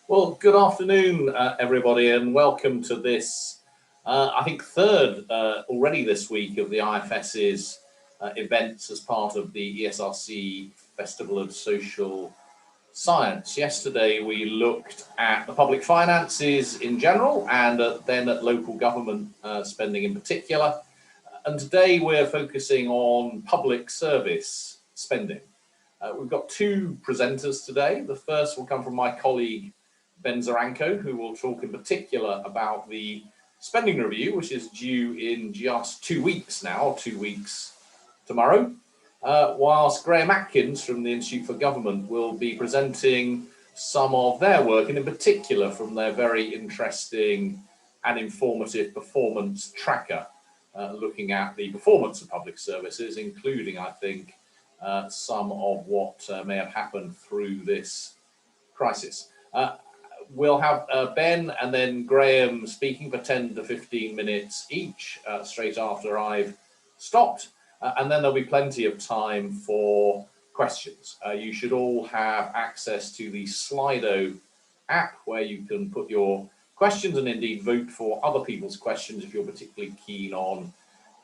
Well, good afternoon, everybody, and welcome to this, I think, third already this week of the IFS's events as part of the ESRC Festival of Social Science. Yesterday, we looked at the public finances in general and then at local government spending in particular. And today, we're focusing on public service spending. We've got two presenters today. The first will come from my colleague, Ben Zaranko, who will talk in particular about the spending review, which is due in just 2 weeks now, 2 weeks tomorrow, whilst Graham Atkins from the Institute for Government will be presenting some of their work, and in particular from their very interesting and informative performance tracker, looking at the performance of public services, including, I think, some of what may have happened through this crisis. We'll have Ben and then Graham speaking for 10 to 15 minutes each, straight after I've stopped. And then there'll be plenty of time for questions. You should all have access to the Slido app where you can put your questions and indeed vote for other people's questions if you're particularly keen on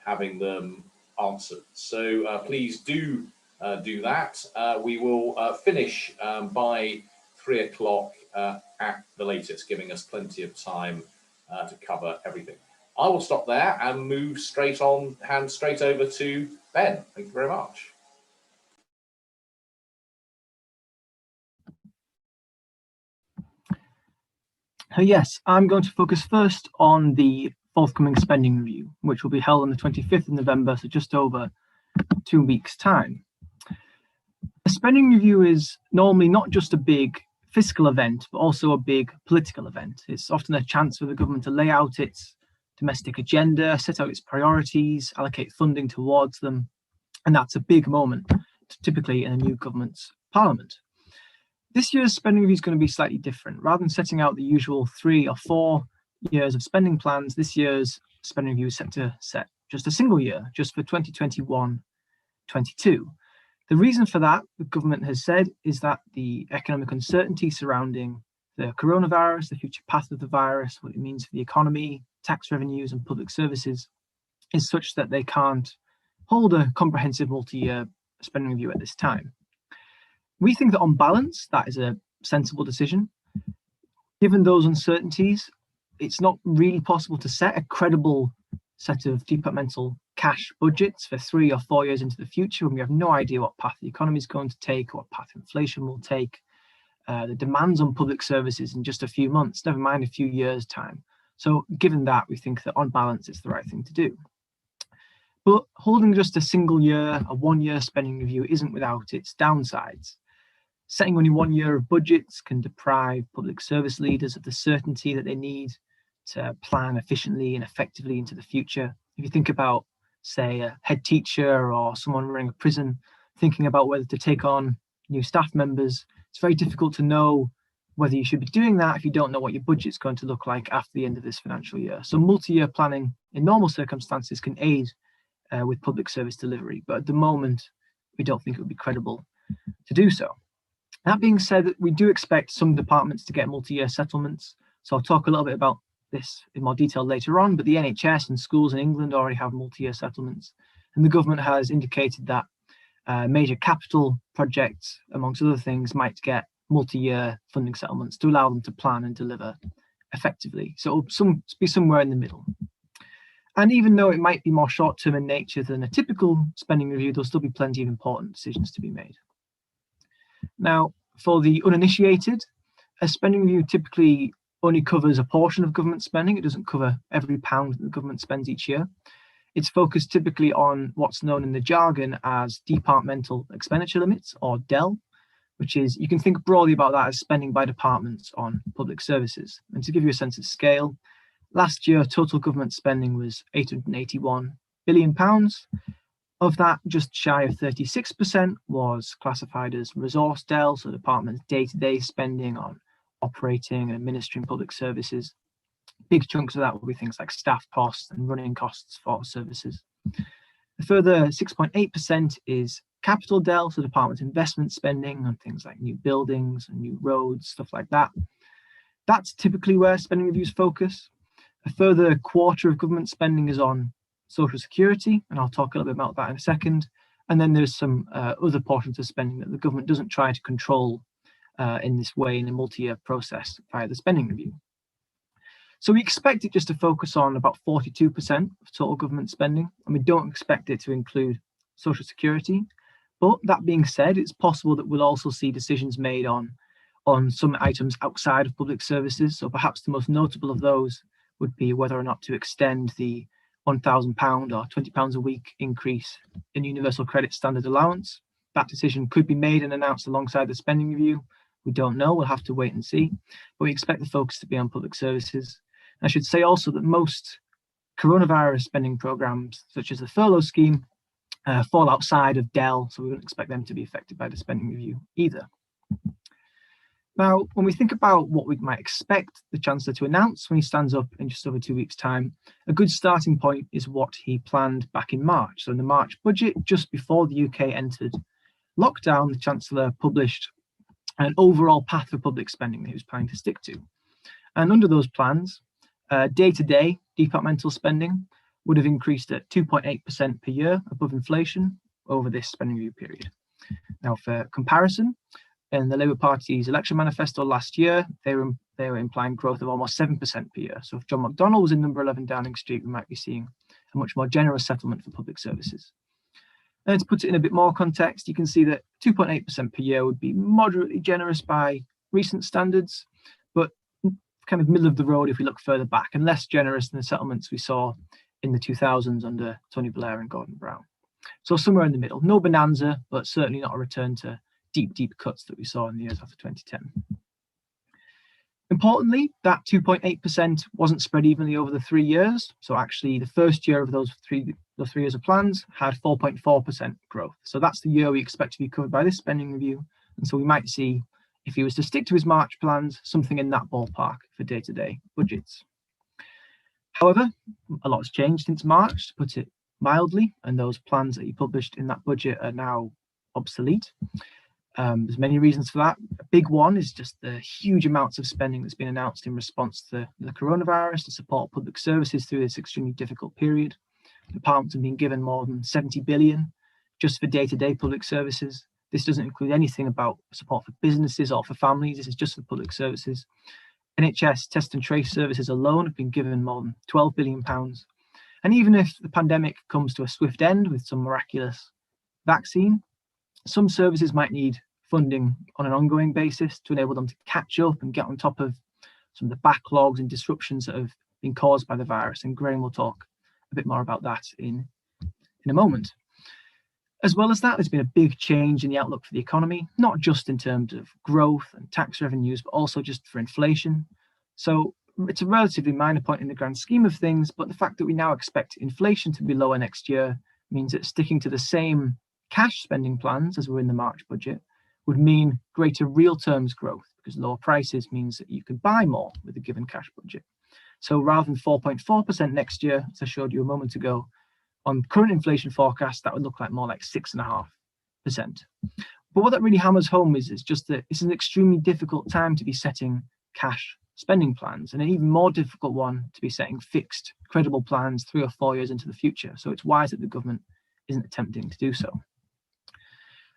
having them answered. So please do that. We will finish by 3 o'clock at the latest, giving us plenty of time to cover everything. I will stop there and move straight on, hand straight over to Ben. Thank you very much. Yes, I'm going to focus first on the forthcoming spending review, which will be held on the 25th of November, so just over 2 weeks' time. A spending review is normally not just a big fiscal event, but also a big political event. It's often a chance for the government to lay out its domestic agenda, set out its priorities, allocate funding towards them, and that's a big moment, typically in a new government's parliament. This year's spending review is going to be slightly different. Rather than setting out the usual 3 or 4 years of spending plans, this year's spending review is set to set just a single year, just for 2021-22. The reason for that, the government has said, is that the economic uncertainty surrounding the coronavirus, the future path of the virus, what it means for the economy, tax revenues and public services, is such that they can't hold a comprehensive multi-year spending review at this time. We think that on balance, that is a sensible decision. Given those uncertainties, it's not really possible to set a credible set of departmental cash budgets for 3 or 4 years into the future when we have no idea what path the economy is going to take, what path inflation will take, the demands on public services in just a few months, never mind a few years' time. So given that, we think that on balance, it's the right thing to do. But holding just a single year, a 1-year spending review isn't without its downsides. Setting only 1 year of budgets can deprive public service leaders of the certainty that they need to plan efficiently and effectively into the future. If you think about, say, a head teacher or someone running a prison, thinking about whether to take on new staff members, it's very difficult to know whether you should be doing that if you don't know what your budget's going to look like after the end of this financial year. So multi-year planning in normal circumstances can aid with public service delivery, but at the moment, we don't think it would be credible to do so. That being said, we do expect some departments to get multi-year settlements. So I'll talk a little bit about this in more detail later on, but the NHS and schools in England already have multi-year settlements. And the government has indicated that major capital projects, amongst other things, might get multi-year funding settlements to allow them to plan and deliver effectively. So it'll be somewhere in the middle. And even though it might be more short-term in nature than a typical spending review, there'll still be plenty of important decisions to be made. Now, for the uninitiated, a spending review typically only covers a portion of government spending. It doesn't cover every pound that the government spends each year. It's focused typically on what's known in the jargon as departmental expenditure limits, or DEL, which is, you can think broadly about that as spending by departments on public services. And to give you a sense of scale, last year, total government spending was £881 billion. Of that, just shy of 36% was classified as resource DEL, so departments' day-to-day spending on operating and administering public services. Big chunks of that will be things like staff costs and running costs for services. A further 6.8% is capital DEL, so departments' investment spending on things like new buildings and new roads, stuff like that. That's typically where spending reviews focus. A further quarter of government spending is on social security, and I'll talk a little bit about that in a second. And then there's some other portions of spending that the government doesn't try to control in this way in a multi-year process via the spending review. So we expect it just to focus on about 42% of total government spending, and we don't expect it to include social security. But that being said, it's possible that we'll also see decisions made on some items outside of public services. So perhaps the most notable of those would be whether or not to extend the £1,000 or £20 a week increase in universal credit standard allowance. That decision could be made and announced alongside the spending review. We don't know, we'll have to wait and see, but we expect the focus to be on public services. I should say also that most coronavirus spending programs, such as the furlough scheme, fall outside of DEL, so we wouldn't expect them to be affected by the spending review either. Now, when we think about what we might expect the Chancellor to announce when he stands up in just over 2 weeks' time, a good starting point is what he planned back in March. So in the March budget, just before the UK entered lockdown, the Chancellor published an overall path for public spending that he was planning to stick to. And under those plans, day-to-day departmental spending would have increased at 2.8% per year above inflation over this spending review period. Now, for comparison, in the Labour Party's election manifesto last year, they were implying growth of almost 7% per year. So if John McDonnell was in number 11 Downing Street, we might be seeing a much more generous settlement for public services. And to put it in a bit more context, you can see that 2.8% per year would be moderately generous by recent standards, but kind of middle of the road if we look further back, and less generous than the settlements we saw in the 2000s under Tony Blair and Gordon Brown. So somewhere in the middle, no bonanza, but certainly not a return to deep cuts that we saw in the years after 2010. Importantly, that 2.8% wasn't spread evenly over the 3 years. So actually the first year of those three years of plans had 4.4% growth. So that's the year we expect to be covered by this spending review. And so we might see, if he was to stick to his March plans, something in that ballpark for day-to-day budgets. However, a lot has changed since March, to put it mildly, and those plans that he published in that budget are now obsolete. There's many reasons for that. A big one is just the huge amounts of spending that's been announced in response to the coronavirus to support public services through this extremely difficult period. Departments have been given more than 70 billion just for day-to-day public services. This doesn't include anything about support for businesses or for families. This is just for public services. NHS test and trace services alone have been given more than £12 billion. And even if the pandemic comes to a swift end with some miraculous vaccine, some services might need funding on an ongoing basis to enable them to catch up and get on top of some of the backlogs and disruptions that have been caused by the virus. And Graham will talk a bit more about that in a moment. As well as that, there's been a big change in the outlook for the economy, not just in terms of growth and tax revenues, but also just for inflation. So it's a relatively minor point in the grand scheme of things, but the fact that we now expect inflation to be lower next year means that sticking to the same cash spending plans as were in the March budget would mean greater real terms growth, because lower prices means that you can buy more with a given cash budget. So rather than 4.4% next year, as I showed you a moment ago, on current inflation forecast, that would look like more like 6.5%. But what that really hammers home is just that it's an extremely difficult time to be setting cash spending plans, and an even more difficult one to be setting fixed, credible plans 3 or 4 years into the future. So it's wise that the government isn't attempting to do so.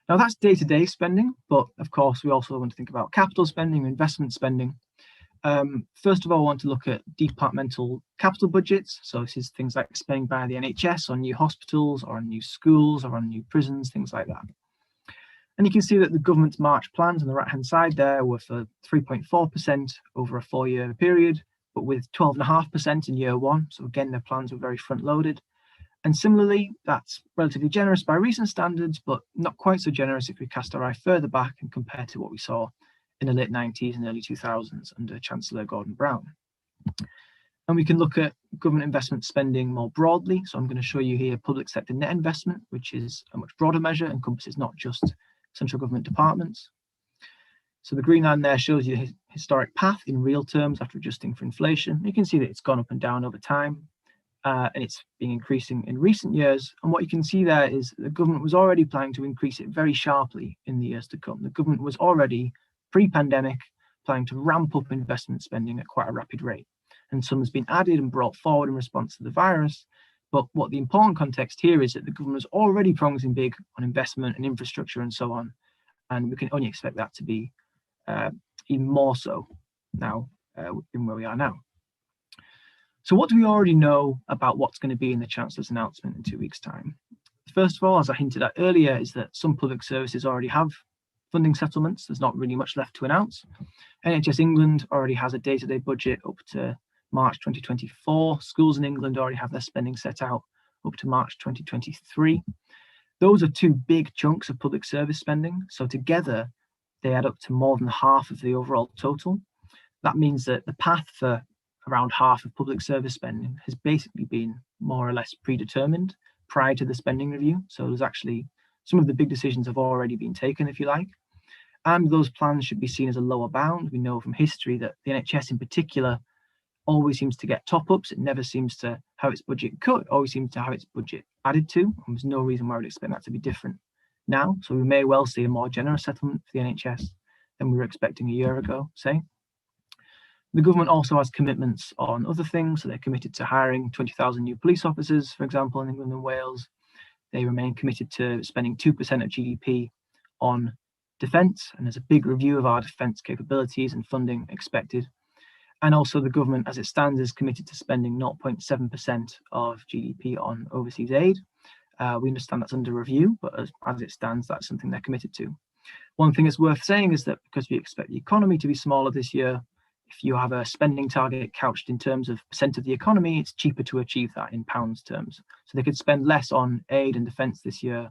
Now that's day-to-day spending, but of course we also want to think about capital spending, investment spending. First of all, I want to look at departmental capital budgets. So this is things like spending by the NHS on new hospitals or on new schools or on new prisons, things like that. And you can see that the government's March plans on the right-hand side there were for 3.4% over a 4-year period, but with 12.5% in year one. So again, their plans were very front-loaded. And similarly, that's relatively generous by recent standards, but not quite so generous if we cast our eye further back and compare to what we saw in the late 90s and early 2000s under Chancellor Gordon Brown. And we can look at government investment spending more broadly. So I'm going to show you here public sector net investment, which is a much broader measure, encompasses not just central government departments. So the green line there shows you the historic path in real terms after adjusting for inflation. You can see that it's gone up and down over time. And it's been increasing in recent years. And what you can see there is the government was already planning to increase it very sharply in the years to come. The government was already pre-pandemic planning to ramp up investment spending at quite a rapid rate. And some has been added and brought forward in response to the virus. But what the important context here is that the government is already promising big on investment and infrastructure and so on. And we can only expect that to be even more so now in where we are now. So what do we already know about what's going to be in the Chancellor's announcement in 2 weeks' time? First of all, as I hinted at earlier, is that some public services already have funding settlements. There's not really much left to announce. NHS England already has a day-to-day budget up to March 2024. Schools in England already have their spending set out up to March 2023. Those are two big chunks of public service spending. So together, they add up to more than half of the overall total. That means that the path for around half of public service spending has basically been more or less predetermined prior to the spending review. So there's actually some of the big decisions have already been taken, if you like. And those plans should be seen as a lower bound. We know from history that the NHS in particular always seems to get top-ups. It never seems to have its budget cut. It always seems to have its budget added to. And there's no reason why I would expect that to be different now. So we may well see a more generous settlement for the NHS than we were expecting a year ago, say. The government also has commitments on other things. So they're committed to hiring 20,000 new police officers, for example, in England and Wales. They remain committed to spending 2% of GDP on defence, and there's a big review of our defence capabilities and funding expected. And also the government, as it stands, is committed to spending 0.7% of GDP on overseas aid. We understand that's under review, but as it stands, that's something they're committed to. One thing that's worth saying is that because we expect the economy to be smaller this year, if you have a spending target couched in terms of percent of the economy, it's cheaper to achieve that in pounds terms. So they could spend less on aid and defence this year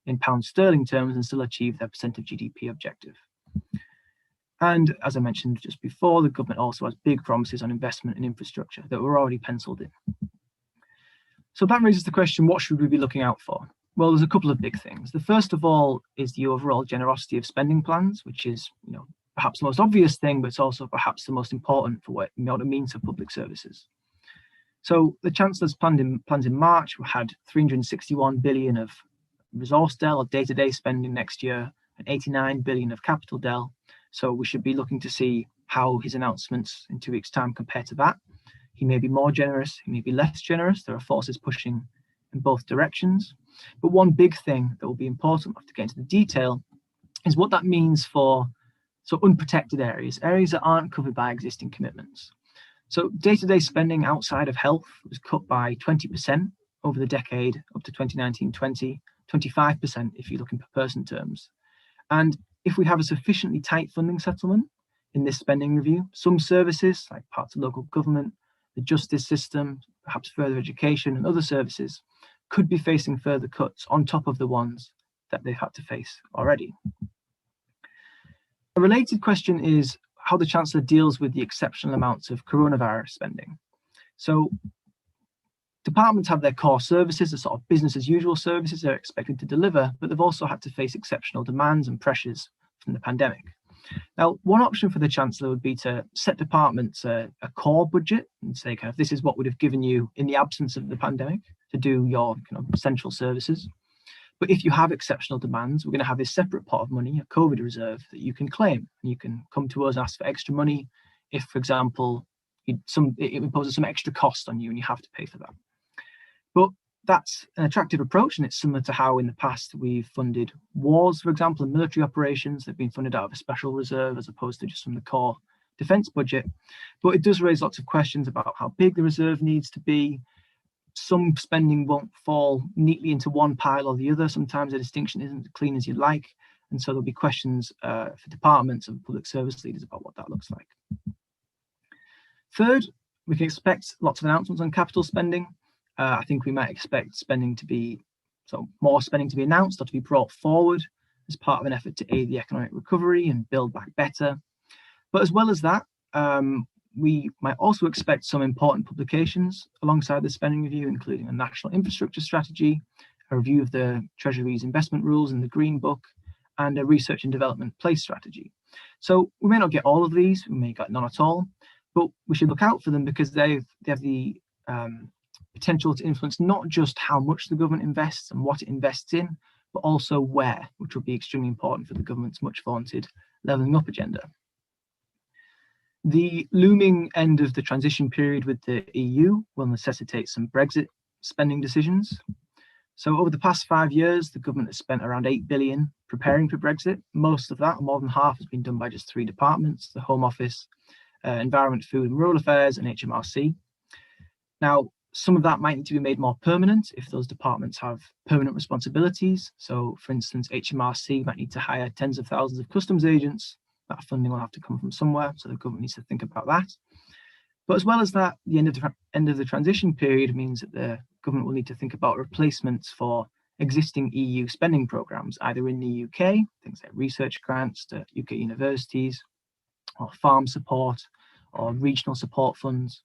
in pound sterling terms and still achieve their percent of GDP objective. And as I mentioned just before, the government also has big promises on investment and infrastructure that were already penciled in. So that raises the question, what should we be looking out for? Well, there's a couple of big things. The first of all is the overall generosity of spending plans, which is, perhaps the most obvious thing, but it's also perhaps the most important for what it means for public services. So the Chancellor's plans in March had 361 billion of resource del or day-to-day spending next year and 89 billion of capital del. So we should be looking to see how his announcements in 2 weeks' time compare to that. He may be more generous, he may be less generous. There are forces pushing in both directions. But one big thing that will be important, we'll have to get into the detail, is what that means for unprotected areas that aren't covered by existing commitments. So day-to-day spending outside of health was cut by 20% over the decade up to 2019-20, 25% if you look in per person terms. And if we have a sufficiently tight funding settlement in this spending review, some services like parts of local government, the justice system, perhaps further education and other services could be facing further cuts on top of the ones that they've had to face already. A related question is how the Chancellor deals with the exceptional amounts of coronavirus spending. So departments have their core services, the sort of business as usual services they're expected to deliver, but they've also had to face exceptional demands and pressures from the pandemic. Now, one option for the Chancellor would be to set departments a core budget and say, this is what would have given you in the absence of the pandemic to do your essential services. But if you have exceptional demands, we're going to have this separate pot of money, a COVID reserve, that you can claim. And you can come to us and ask for extra money if, for example, it imposes some extra cost on you and you have to pay for that. But that's an attractive approach, and it's similar to how in the past we've funded wars, for example, and military operations that have been funded out of a special reserve as opposed to just from the core defence budget. But it does raise lots of questions about how big the reserve needs to be. Some spending won't fall neatly into one pile or the other. Sometimes the distinction isn't as clean as you'd like. And so there'll be questions for departments and public service leaders about what that looks like. Third, we can expect lots of announcements on capital spending. I think we might expect more spending to be announced or to be brought forward as part of an effort to aid the economic recovery and build back better. But as well as that, we might also expect some important publications alongside the spending review, including a national infrastructure strategy, a review of the Treasury's investment rules in the Green Book, and a research and development place strategy. So we may not get all of these, we may get none at all, but we should look out for them because they have the potential to influence not just how much the government invests and what it invests in, but also where, which will be extremely important for the government's much vaunted levelling up agenda. The looming end of the transition period with the EU will necessitate some Brexit spending decisions. So over the past 5 years, the government has spent around 8 billion preparing for Brexit. Most of that, more than half, has been done by just 3 departments: the Home Office, Environment, Food and Rural Affairs, and HMRC. Now, some of that might need to be made more permanent if those departments have permanent responsibilities. So, for instance, HMRC might need to hire tens of thousands of customs agents. That funding will have to come from somewhere, so the government needs to think about that. But as well as that, the end of the transition period means that the government will need to think about replacements for existing EU spending programs, either in the UK, things like research grants to UK universities, or farm support, or regional support funds,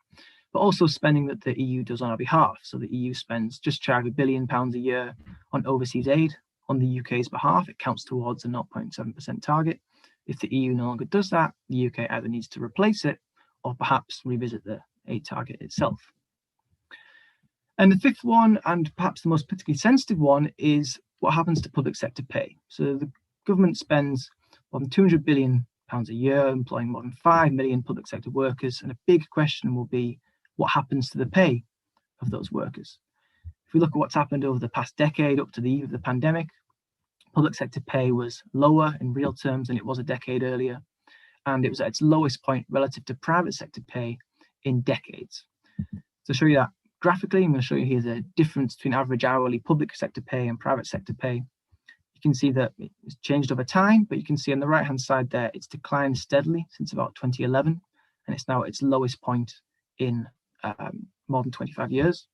but also spending that the EU does on our behalf. So the EU spends just shy of £1 billion a year on overseas aid on the UK's behalf. It counts towards a 0.7% target. If the EU no longer does that, the UK either needs to replace it or perhaps revisit the aid target itself. And the fifth one, and perhaps the most politically sensitive one, is what happens to public sector pay. So the government spends more than £200 billion a year, employing more than 5 million public sector workers. And a big question will be what happens to the pay of those workers. If we look at what's happened over the past decade up to the eve of the pandemic, public sector pay was lower in real terms than it was a decade earlier. And it was at its lowest point relative to private sector pay in decades. To show you that graphically, I'm going to show you here the difference between average hourly public sector pay and private sector pay. You can see that it's changed over time, but you can see on the right-hand side there, it's declined steadily since about 2011, and it's now at its lowest point in more than 25 years.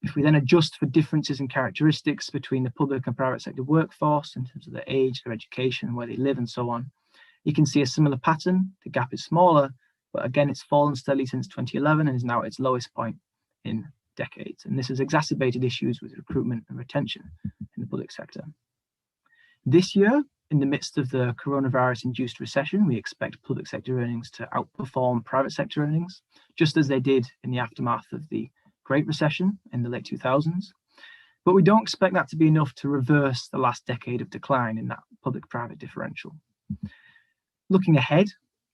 If we then adjust for differences in characteristics between the public and private sector workforce in terms of their age, their education, where they live, and so on, you can see a similar pattern. The gap is smaller, but again, it's fallen steadily since 2011 and is now at its lowest point in decades. And this has exacerbated issues with recruitment and retention in the public sector. This year, in the midst of the coronavirus-induced recession, we expect public sector earnings to outperform private sector earnings, just as they did in the aftermath of the Great Recession in the late 2000s. But we don't expect that to be enough to reverse the last decade of decline in that public-private differential. Looking ahead,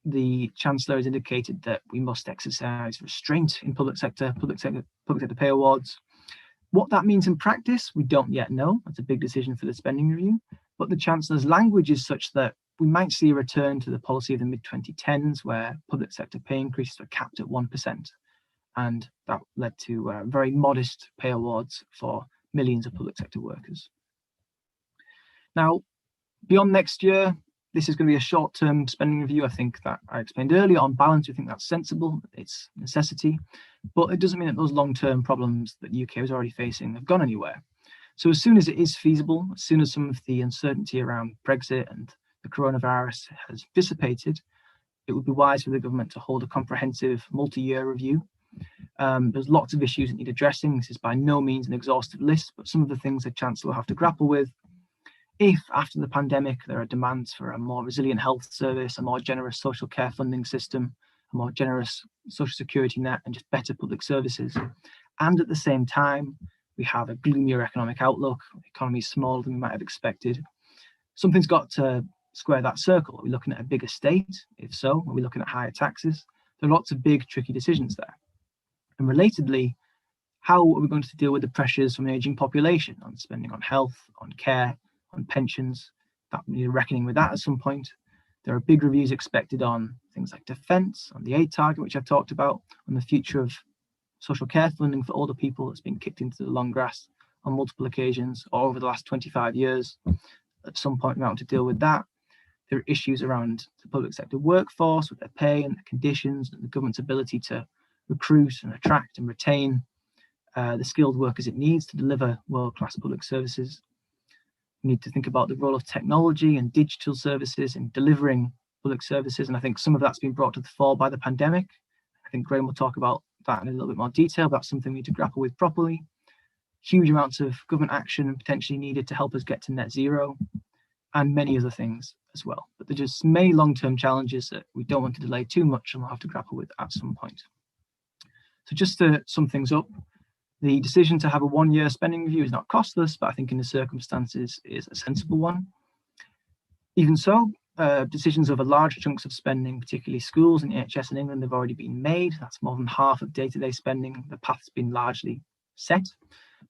the Chancellor has indicated that we must exercise restraint in public sector pay awards. What that means in practice, we don't yet know. That's a big decision for the spending review. But the Chancellor's language is such that we might see a return to the policy of the mid-2010s, where public sector pay increases were capped at 1%. And that led to very modest pay awards for millions of public sector workers. Now, beyond next year, this is going to be a short-term spending review. I think that I explained earlier, on balance, we think that's sensible, it's a necessity, but it doesn't mean that those long-term problems that the UK was already facing have gone anywhere. So as soon as it is feasible, as soon as some of the uncertainty around Brexit and the coronavirus has dissipated, it would be wise for the government to hold a comprehensive multi-year review. There's lots of issues that need addressing. This is by no means an exhaustive list, but some of the things the Chancellor will have to grapple with. If after the pandemic there are demands for a more resilient health service, a more generous social care funding system, a more generous social security net, and just better public services, and at the same time we have a gloomier economic outlook, the economy is smaller than we might have expected, something's got to square that circle. Are we looking at a bigger state? If so, are we looking at higher taxes? There are lots of big, tricky decisions there. And relatedly, how are we going to deal with the pressures from an aging population on spending on health, on care, on pensions? That we need a reckoning with that at some point. There are big reviews expected on things like defence, on the aid target, which I've talked about, on the future of social care funding for older people that's been kicked into the long grass on multiple occasions or over the last 25 years. At some point, we want to deal with that. There are issues around the public sector workforce with their pay and their conditions, and the government's ability to recruit and attract and retain the skilled workers it needs to deliver world-class public services. We need to think about the role of technology and digital services in delivering public services, and I think some of that's been brought to the fore by the pandemic. I think Graham will talk about that in a little bit more detail, but that's something we need to grapple with properly. Huge amounts of government action and potentially needed to help us get to net zero, and many other things as well. But there's just many long-term challenges that we don't want to delay too much and we'll have to grapple with at some point. So just to sum things up, the decision to have a one-year spending review is not costless, but I think in the circumstances is a sensible one. Even so, decisions over large chunks of spending, particularly schools and NHS in England, have already been made. That's more than half of day-to-day spending. The path's been largely set.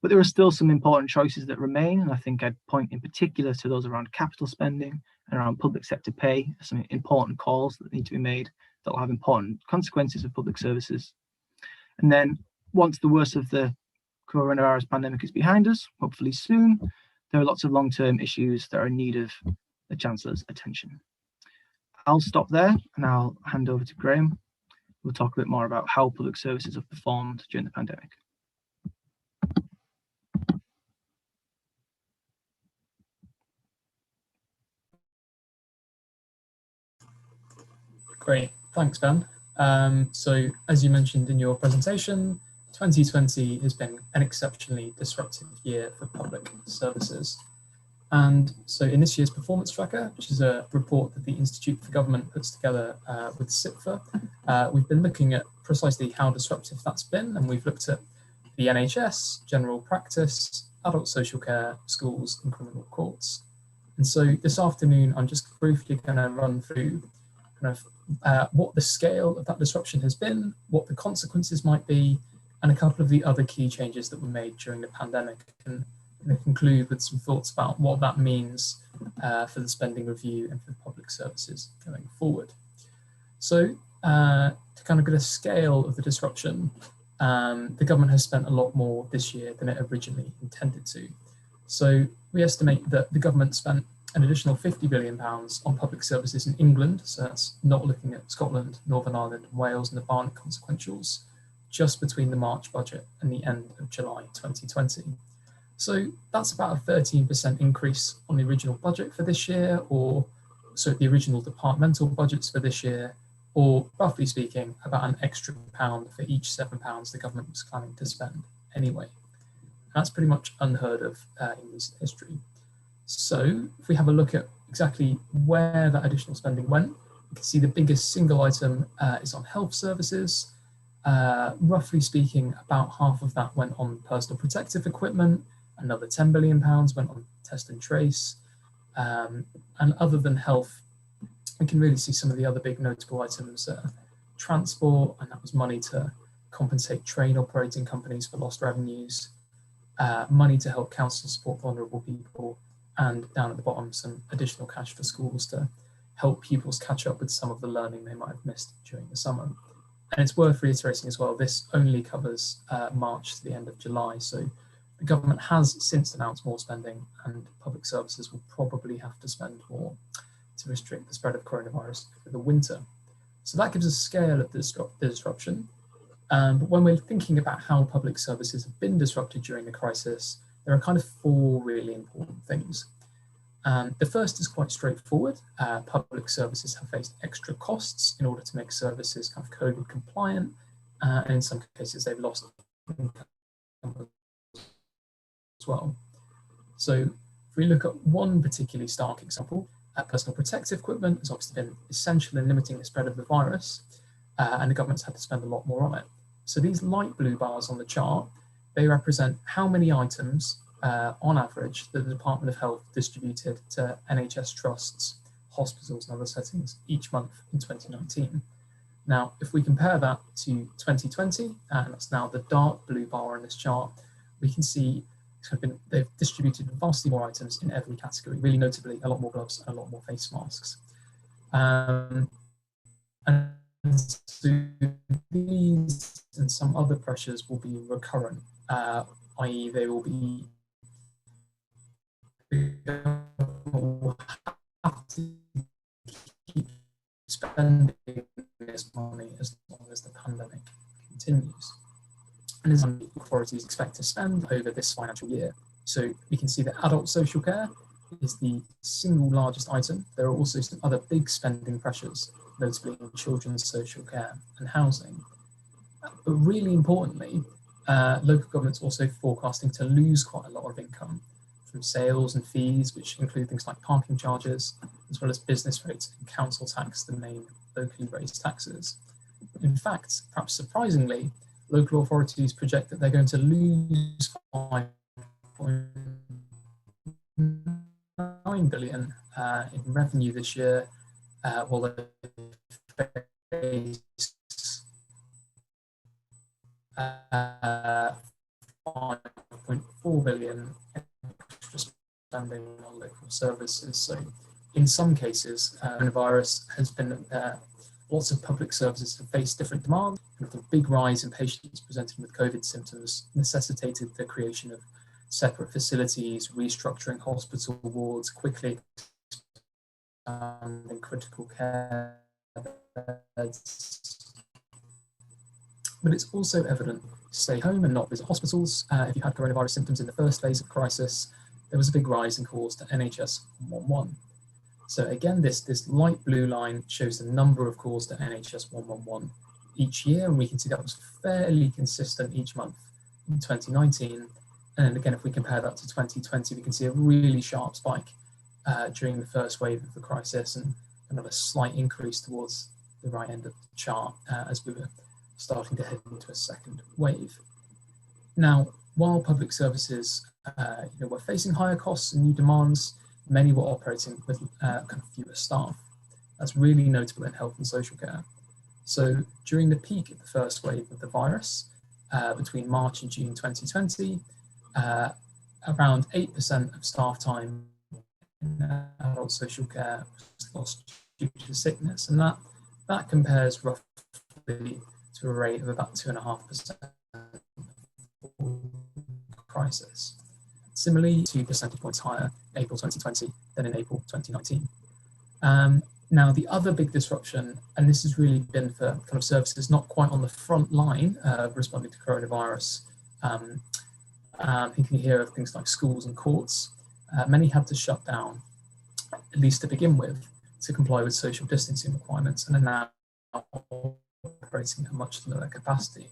But there are still some important choices that remain, and I think I'd point in particular to those around capital spending and around public sector pay, some important calls that need to be made that will have important consequences for public services. And then once the worst of the coronavirus pandemic is behind us, hopefully soon, there are lots of long-term issues that are in need of the Chancellor's attention. I'll stop there and I'll hand over to Graham. We'll talk a bit more about how public services have performed during the pandemic. Great, thanks, Ben. So as you mentioned in your presentation, 2020 has been an exceptionally disruptive year for public services. And so in this year's performance tracker, which is a report that the Institute for Government puts together with CIPFA, we've been looking at precisely how disruptive that's been. And we've looked at the NHS, general practice, adult social care, schools and criminal courts. And so this afternoon, I'm just briefly going to run through what the scale of that disruption has been, what the consequences might be, and a couple of the other key changes that were made during the pandemic, and conclude with some thoughts about what that means for the spending review and for public services going forward. So to kind of get a scale of the disruption, the government has spent a lot more this year than it originally intended to. So we estimate that the government spent an additional £50 billion on public services in England, so that's not looking at Scotland, Northern Ireland, and Wales and the Barnett consequentials, just between the March budget and the end of July 2020. So that's about a 13% increase on the original budget for this year, or so the original departmental budgets for this year, or roughly speaking, about an extra £1 for each £7 the government was planning to spend anyway. That's pretty much unheard of in recent history. So if we have a look at exactly where that additional spending went, you can see the biggest single item is on health services. Roughly speaking, about half of that went on personal protective equipment, another £10 billion went on test and trace. And other than health, we can really see some of the other big notable items, transport, and that was money to compensate train operating companies for lost revenues, money to help councils support vulnerable people, and down at the bottom, some additional cash for schools to help pupils catch up with some of the learning they might have missed during the summer. And it's worth reiterating as well, this only covers March to the end of July. So the government has since announced more spending, and public services will probably have to spend more to restrict the spread of coronavirus for the winter. So that gives a scale of the disruption. But when we're thinking about how public services have been disrupted during the crisis, there are kind of four really important things. The first is quite straightforward. Public services have faced extra costs in order to make services kind of COVID compliant, and in some cases they've lost income as well. So if we look at one particularly stark example, personal protective equipment has obviously been essential in limiting the spread of the virus, and the government's had to spend a lot more on it. So these light blue bars on the chart, they represent how many items on average that the Department of Health distributed to NHS trusts, hospitals and other settings each month in 2019. Now, if we compare that to 2020, and that's now the dark blue bar on this chart, we can see they've distributed vastly more items in every category, really notably a lot more gloves and a lot more face masks. And so these and some other pressures will be recurrent, i.e. they will be will have to keep spending this money as long as the pandemic continues. And as authorities expect to spend over this financial year. So we can see that adult social care is the single largest item. There are also some other big spending pressures, notably in children's social care and housing. But really importantly, local governments also forecasting to lose quite a lot of income from sales and fees, which include things like parking charges, as well as business rates and council tax, the main locally raised taxes. In fact, perhaps surprisingly, local authorities project that they're going to lose £5.9 billion in revenue this year, well, they face 5.4 billion extra spending on local services. So in some cases, coronavirus has been, lots of public services have faced different demands. And the big rise in patients presenting with COVID symptoms necessitated the creation of separate facilities, restructuring hospital wards, quickly expanding critical care beds. But it's also evident to stay home and not visit hospitals. If you had coronavirus symptoms in the first phase of crisis, there was a big rise in calls to NHS 111. So again, this light blue line shows the number of calls to NHS 111 each year, and we can see that was fairly consistent each month in 2019. And again, if we compare that to 2020, we can see a really sharp spike during the first wave of the crisis, and another slight increase towards the right end of the chart as we were starting to head into a second wave. Now, while public services were facing higher costs and new demands, many were operating with kind of fewer staff. That's really notable in health and social care. So during the peak of the first wave of the virus, between March and June 2020, around 8% of staff time in adult social care was lost due to sickness, and that compares roughly to a rate of about 2.5% crisis. Similarly, 2 percentage points higher in April 2020 than in April 2019. Now, the other big disruption, and this has really been for kind of services not quite on the front line responding to coronavirus, thinking here of things like schools and courts. Many had to shut down, at least to begin with, to comply with social distancing requirements, and are now operating at a much lower capacity.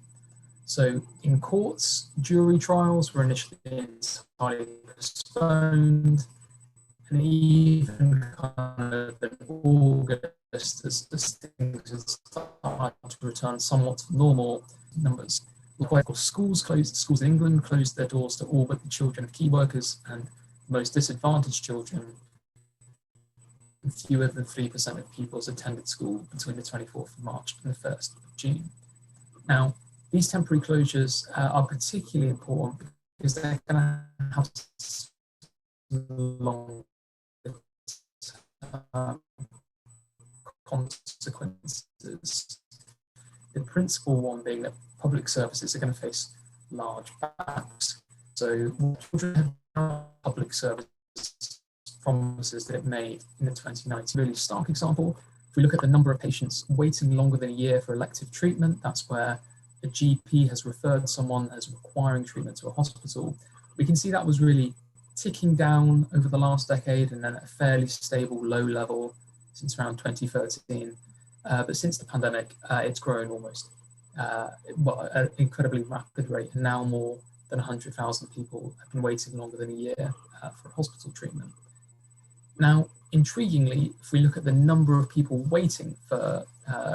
So in courts, jury trials were initially entirely postponed, and even kind of in August, as things had started to return somewhat to normal numbers. Likewise, schools closed. Schools in England closed their doors to all but the children of key workers and most disadvantaged children. Fewer than 3% of pupils attended school between the 24th of March and the 1st of June. Now, these temporary closures are particularly important because they're going to have long consequences. The principal one being that public services are going to face large backs. So children have public service promises that it made in the 2019. Really stark example, if we look at the number of patients waiting longer than a year for elective treatment, that's where a GP has referred someone as requiring treatment to a hospital. We can see that was really ticking down over the last decade and then at a fairly stable low level since around 2013. But since the pandemic, it's grown almost at an incredibly rapid rate, and now more than 100,000 people have been waiting longer than a year for hospital treatment. Now, intriguingly, if we look at the number of people waiting for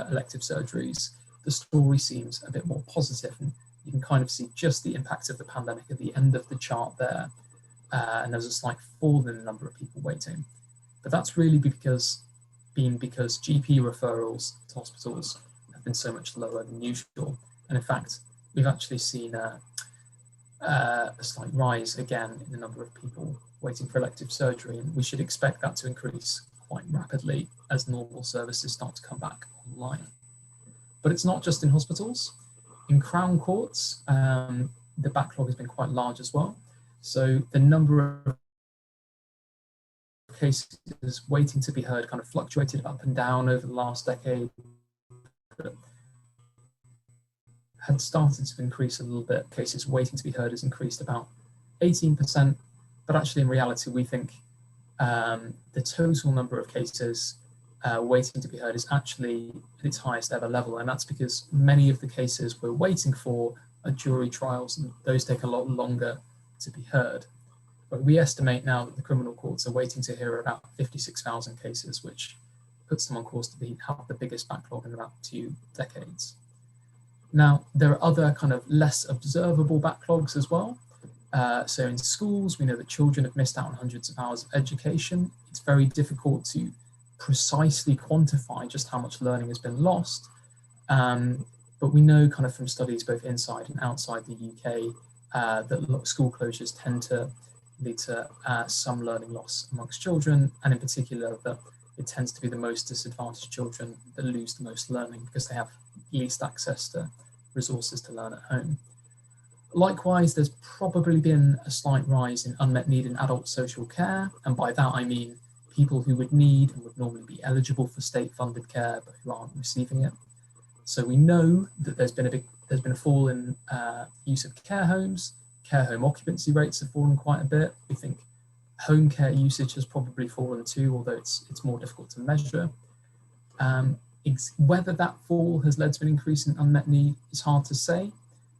elective surgeries, the story seems a bit more positive, and you can kind of see just the impact of the pandemic at the end of the chart there, and there's a slight fall in the number of people waiting. But that's really because GP referrals to hospitals have been so much lower than usual, and in fact, we've actually seen a slight rise again in the number of people waiting for elective surgery, and we should expect that to increase quite rapidly as normal services start to come back online. But it's not just in hospitals. In Crown Courts, the backlog has been quite large as well. So the number of cases waiting to be heard kind of fluctuated up and down over the last decade, but had started to increase a little bit. Cases waiting to be heard has increased about 18%, but actually in reality, we think the total number of cases waiting to be heard is actually at its highest ever level, and that's because many of the cases we're waiting for are jury trials, and those take a lot longer to be heard. But we estimate now that the criminal courts are waiting to hear about 56,000 cases, which puts them on course to have the biggest backlog in about 2 decades. Now, there are other kind of less observable backlogs as well. So in schools, we know that children have missed out on hundreds of hours of education it's very difficult to precisely quantify just how much learning has been lost. But we know kind of from studies both inside and outside the UK that school closures tend to lead to some learning loss amongst children, and in particular that it tends to be the most disadvantaged children that lose the most learning because they have least access to resources to learn at home. Likewise, there's probably been a slight rise in unmet need in adult social care, and by that I mean people who would need and would normally be eligible for state-funded care but who aren't receiving it. So we know that there's been a fall in use of care homes. Care home occupancy rates have fallen quite a bit. We think home care usage has probably fallen too, although it's more difficult to measure. Whether that fall has led to an increase in unmet need is hard to say.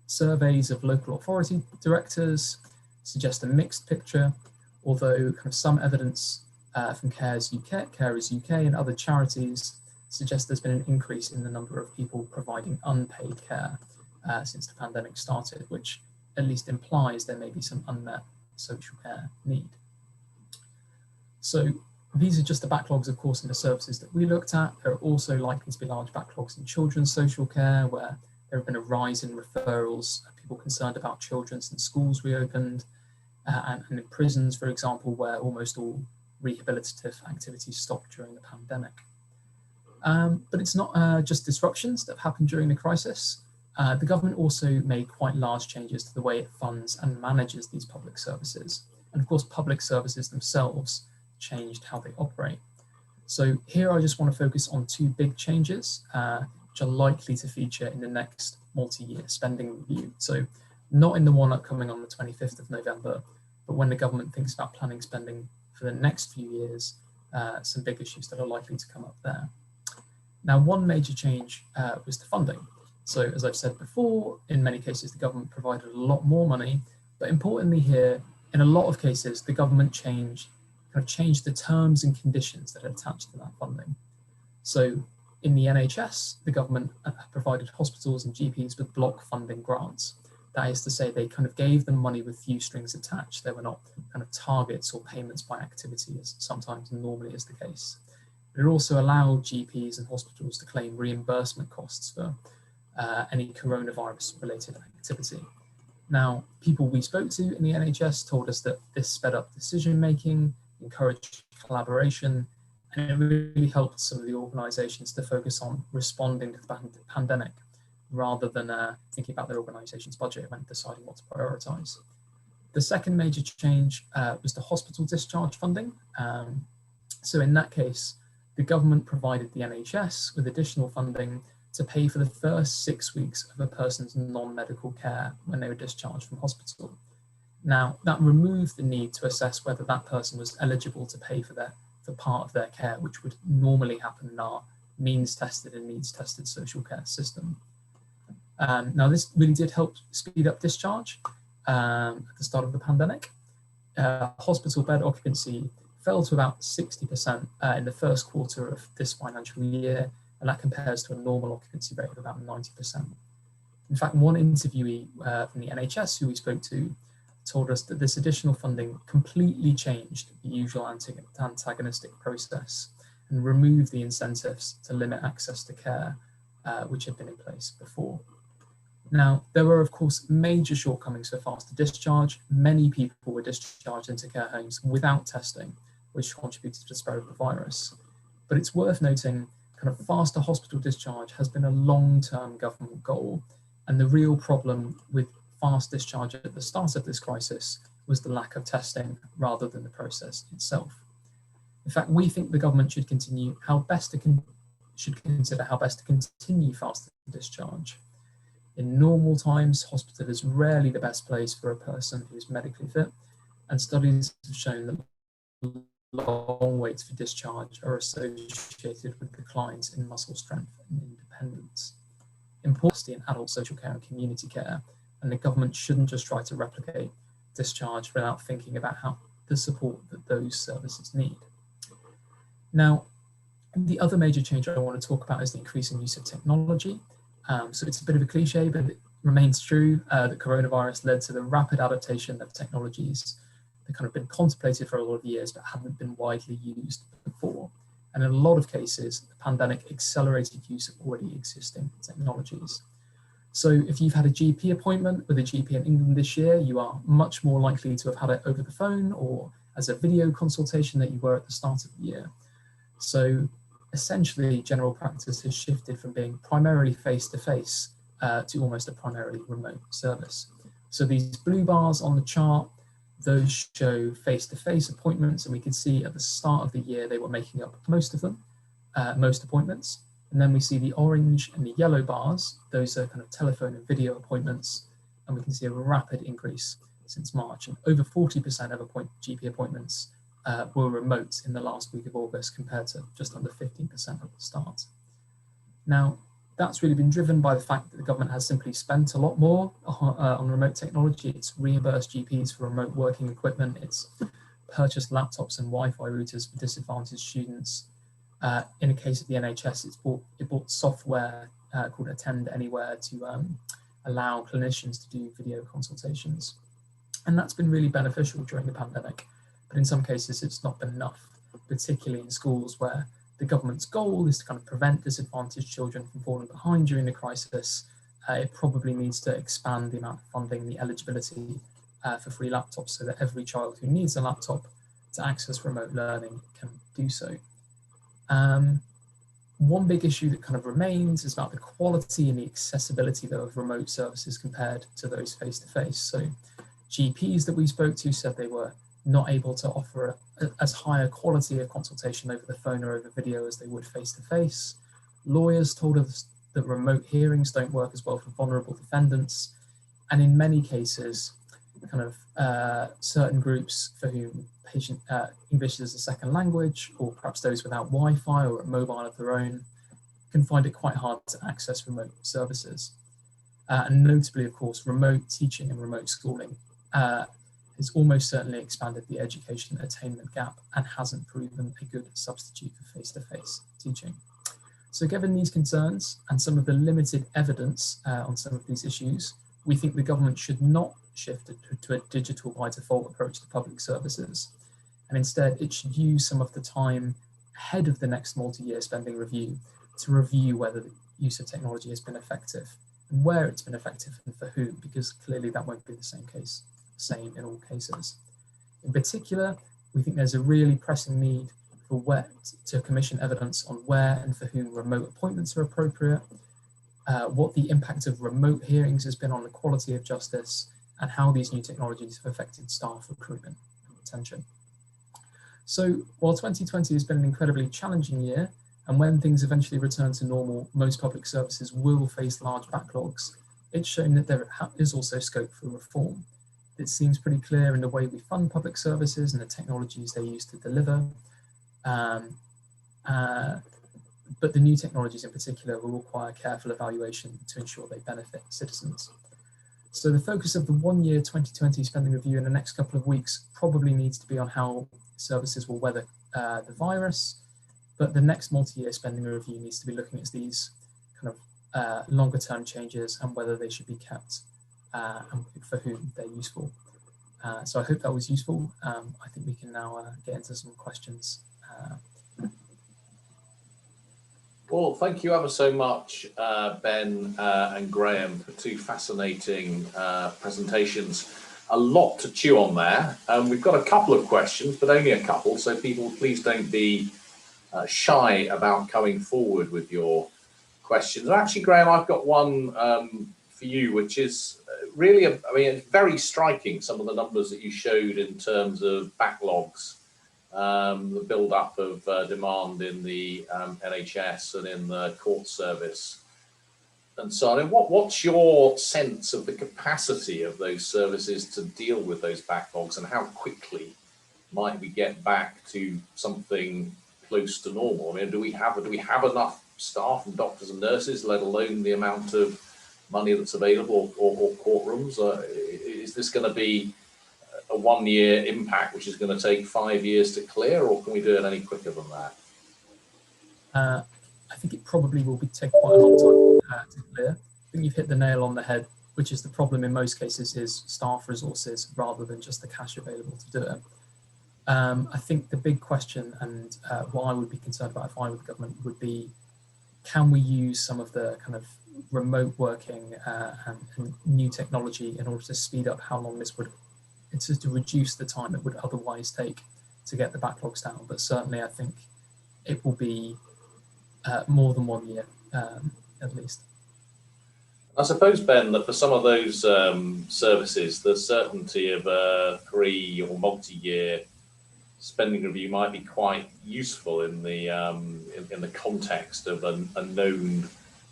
Surveys of local authority directors suggest a mixed picture, although kind of some evidence from Carers UK and other charities suggests there's been an increase in the number of people providing unpaid care since the pandemic started, which at least implies there may be some unmet social care need. So these are just the backlogs, of course, in the services that we looked at. There are also likely to be large backlogs in children's social care, where there have been a rise in referrals, people concerned about children since schools reopened, and in prisons, for example, where almost all rehabilitative activities stopped during the pandemic. But it's not just disruptions that have happened during the crisis. The government also made quite large changes to the way it funds and manages these public services. And of course, public services themselves changed how they operate. So here I just want to focus on two big changes, which are likely to feature in the next multi-year spending review. So not in the one upcoming on the 25th of November, but when the government thinks about planning spending for the next few years, some big issues that are likely to come up there. Now, one major change was the funding. So as I've said before, in many cases, the government provided a lot more money, but importantly here, in a lot of cases, the government changed the terms and conditions that are attached to that funding. So in the NHS, the government provided hospitals and GPs with block funding grants. That is to say, they kind of gave them money with few strings attached. There were not kind of targets or payments by activity, as sometimes normally is the case. It also allowed GPs and hospitals to claim reimbursement costs for any coronavirus-related activity. Now, people we spoke to in the NHS told us that this sped up decision-making, encouraged collaboration, and it really helped some of the organisations to focus on responding to the pandemic rather than thinking about their organisation's budget when deciding what to prioritise. The second major change was the hospital discharge funding. So in that case, the government provided the NHS with additional funding to pay for the first 6 weeks of a person's non-medical care when they were discharged from hospital. Now, that removed the need to assess whether that person was eligible to pay for part of their care, which would normally happen in our means-tested and needs-tested social care system. Now, this really did help speed up discharge at the start of the pandemic. Hospital bed occupancy fell to about 60% in the first quarter of this financial year, and that compares to a normal occupancy rate of about 90%. In fact, one interviewee from the NHS who we spoke to told us that this additional funding completely changed the usual antagonistic process and removed the incentives to limit access to care, which had been in place before. Now, there were, of course, major shortcomings for faster discharge. Many people were discharged into care homes without testing, which contributed to the spread of the virus. But it's worth noting kind of faster hospital discharge has been a long-term government goal, and the real problem with fast discharge at the start of this crisis was the lack of testing rather than the process itself. In fact, we think the government should consider how best to continue faster discharge. In normal times, hospital is rarely the best place for a person who is medically fit, and studies have shown that long waits for discharge are associated with declines in muscle strength and independence. Importantly, in adult social care and community care, and the government shouldn't just try to replicate discharge without thinking about the support that those services need. Now, the other major change I want to talk about is the increasing use of technology. So it's a bit of a cliche, but it remains true that coronavirus led to the rapid adaptation of technologies kind of been contemplated for a lot of years but haven't been widely used before. And in a lot of cases, the pandemic accelerated use of already existing technologies. So if you've had a GP appointment with a GP in England this year, you are much more likely to have had it over the phone or as a video consultation than you were at the start of the year. So essentially, general practice has shifted from being primarily face-to-face to almost a primarily remote service. So these blue bars on the chart, those show face-to-face appointments, and we can see at the start of the year they were making up most of them, most appointments. And then we see the orange and the yellow bars, those are kind of telephone and video appointments, and we can see a rapid increase since March, and over 40% of GP appointments were remote in the last week of August compared to just under 15% at the start. Now, that's really been driven by the fact that the government has simply spent a lot more on remote technology. It's reimbursed GPs for remote working equipment. It's purchased laptops and Wi-Fi routers for disadvantaged students. In the case of the NHS, it bought software called Attend Anywhere to allow clinicians to do video consultations. And that's been really beneficial during the pandemic. But in some cases, it's not been enough, particularly in schools where the government's goal is to kind of prevent disadvantaged children from falling behind during the crisis. It probably needs to expand the amount of funding, the eligibility for free laptops so that every child who needs a laptop to access remote learning can do so. One big issue that kind of remains is about the quality and the accessibility though of remote services compared to those face-to-face. So GPs that we spoke to said they were not able to offer as high a quality of consultation over the phone or over video as they would face-to-face. Lawyers told us that remote hearings don't work as well for vulnerable defendants. And in many cases, kind of certain groups for whom English is a second language, or perhaps those without Wi-Fi or a mobile of their own, can find it quite hard to access remote services. And notably, of course, remote teaching and remote schooling has almost certainly expanded the education attainment gap and hasn't proven a good substitute for face-to-face teaching. So given these concerns and some of the limited evidence on some of these issues, we think the government should not shift to a digital by default approach to public services. And instead, it should use some of the time ahead of the next multi-year spending review to review whether the use of technology has been effective and where it's been effective and for who, because clearly that won't be the same in all cases. In particular, we think there's a really pressing need for to commission evidence on where and for whom remote appointments are appropriate, what the impact of remote hearings has been on the quality of justice, and how these new technologies have affected staff recruitment and retention. So while 2020 has been an incredibly challenging year, and when things eventually return to normal, most public services will face large backlogs, it's shown that there is also scope for reform. It seems pretty clear in the way we fund public services and the technologies they use to deliver. But the new technologies in particular will require careful evaluation to ensure they benefit citizens. So the focus of the one-year 2020 spending review in the next couple of weeks probably needs to be on how services will weather the virus, but the next multi-year spending review needs to be looking at these kind of longer-term changes and whether they should be kept and for whom they're useful. So I hope that was useful. I think we can now get into some questions. Well, thank you ever so much, Ben and Graham, for two fascinating presentations. A lot to chew on there. We've got a couple of questions, but only a couple, so people please don't be shy about coming forward with your questions. Actually, Graham, I've got one for you, which is really, it's very striking, some of the numbers that you showed in terms of backlogs. The build-up of demand in the NHS and in the court service and so on. And what's your sense of the capacity of those services to deal with those backlogs, and how quickly might we get back to something close to normal? I mean, do we have enough staff and doctors and nurses, let alone the amount of money that's available, or courtrooms? Is this going to be a one-year impact which is going to take 5 years to clear, or can we do it any quicker than that? I think it probably will take quite a long time to clear. I think you've hit the nail on the head which is the problem in most cases, is staff resources rather than just the cash available to do it. I think the big question, and what I would be concerned about if I were the government, would be, can we use some of the kind of remote working and new technology in order to speed up how long this would, to reduce the time it would otherwise take to get the backlogs down. But certainly I think it will be more than 1 year at least. I suppose, Ben, that for some of those services, the certainty of a 3 or multi-year spending review might be quite useful in the context of a known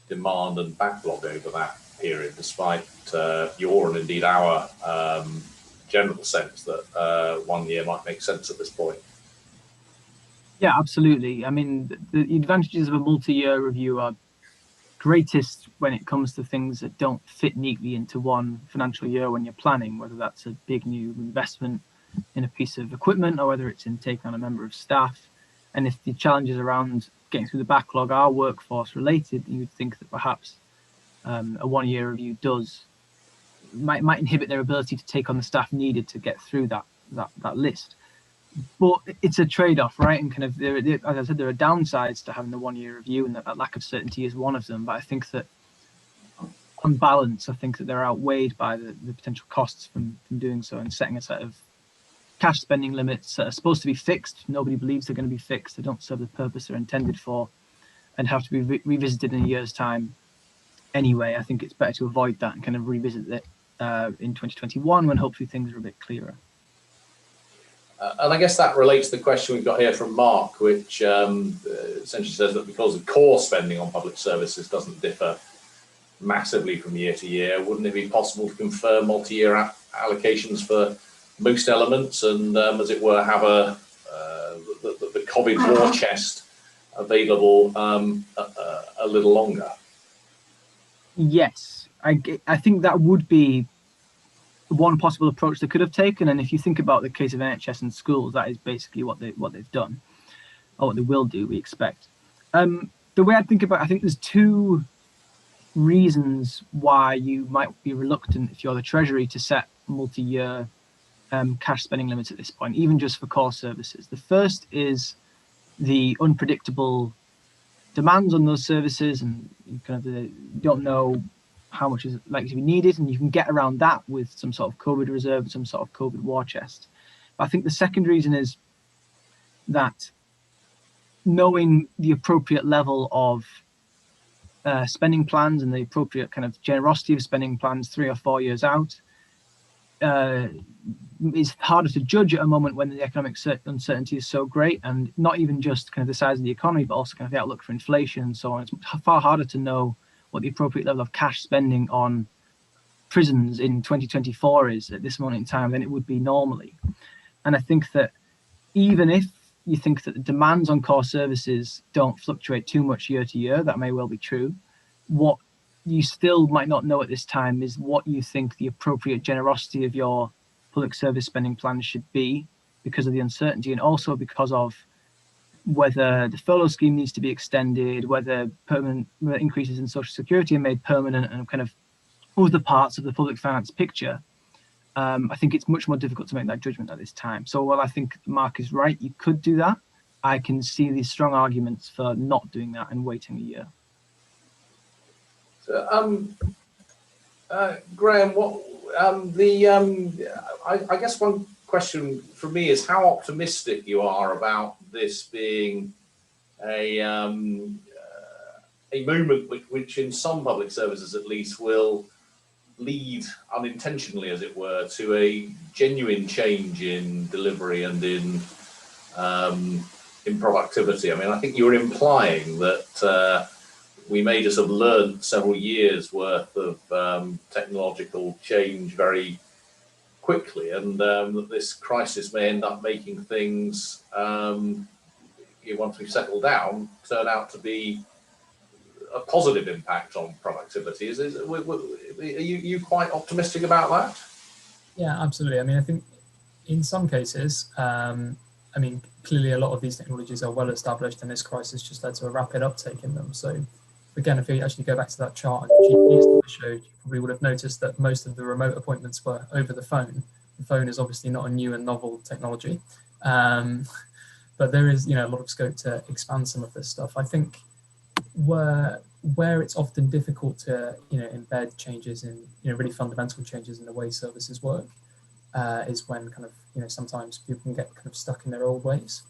demand and backlog over that period, despite your and indeed our general sense that 1 year might make sense at this point. Yeah, absolutely. I mean, the advantages of a multi-year review are greatest when it comes to things that don't fit neatly into one financial year when you're planning, whether that's a big new investment in a piece of equipment or whether it's in taking on a member of staff. And if the challenges around getting through the backlog are workforce related, you would think that perhaps a 1 year review might inhibit their ability to take on the staff needed to get through that list. But it's a trade-off, right? And kind of, as I said, there are downsides to having the 1 year review, and that lack of certainty is one of them. But I think that on balance, I think that they're outweighed by the potential costs from doing so and setting a set of cash spending limits that are supposed to be fixed. Nobody believes they're going to be fixed. They don't serve the purpose they're intended for and have to be revisited in a year's time anyway. I think it's better to avoid that and kind of revisit it in 2021 when hopefully things are a bit clearer. And I guess that relates to the question we've got here from Mark, which essentially says that because the core spending on public services doesn't differ massively from year to year, wouldn't it be possible to confer multi-year allocations for most elements and, as it were, have the COVID war chest available a little longer? Yes, I think that would be one possible approach they could have taken. And if you think about the case of NHS and schools, that is basically what they've done, or what they will do, we expect. The way I think about it, I think there's two reasons why you might be reluctant, if you're the Treasury, to set multi-year cash spending limits at this point, even just for core services. The first is the unpredictable demands on those services, and you kind of don't know how much is likely to be needed, and you can get around that with some sort of COVID reserve, some sort of COVID war chest. But I think the second reason is that knowing the appropriate level of spending plans and the appropriate kind of generosity of spending plans 3 or 4 years out is harder to judge at a moment when the economic uncertainty is so great, and not even just kind of the size of the economy, but also kind of the outlook for inflation and so on. It's far harder to know what the appropriate level of cash spending on prisons in 2024 is at this moment in time than it would be normally. And I think that even if you think that the demands on core services don't fluctuate too much year to year, that may well be true. What you still might not know at this time is what you think the appropriate generosity of your public service spending plans should be, because of the uncertainty, and also because of whether the furlough scheme needs to be extended, whether permanent increases in social security are made permanent, and kind of other parts of the public finance picture. I think it's much more difficult to make that judgment at this time. So while I think Mark is right, you could do that, I can see these strong arguments for not doing that and waiting a year. So, Graham, I guess one question for me is how optimistic you are about this being a moment which in some public services at least will lead unintentionally, as it were, to a genuine change in delivery and in productivity. I mean, I think you were implying that we may just have learned several years worth of technological change very quickly, and that this crisis may end up making things, once we've settled down, turn out to be a positive impact on productivity. Are you quite optimistic about that? Yeah, absolutely. I mean, I think in some cases, clearly a lot of these technologies are well established, and this crisis just led to a rapid uptake in them. So, again, if you actually go back to that chart and GPs that I showed, you probably would have noticed that most of the remote appointments were over the phone. The phone is obviously not a new and novel technology, but there is, a lot of scope to expand some of this stuff. I think where it's often difficult to, embed changes in, really fundamental changes in the way services work, is when kind of, sometimes people can get kind of stuck in their old ways.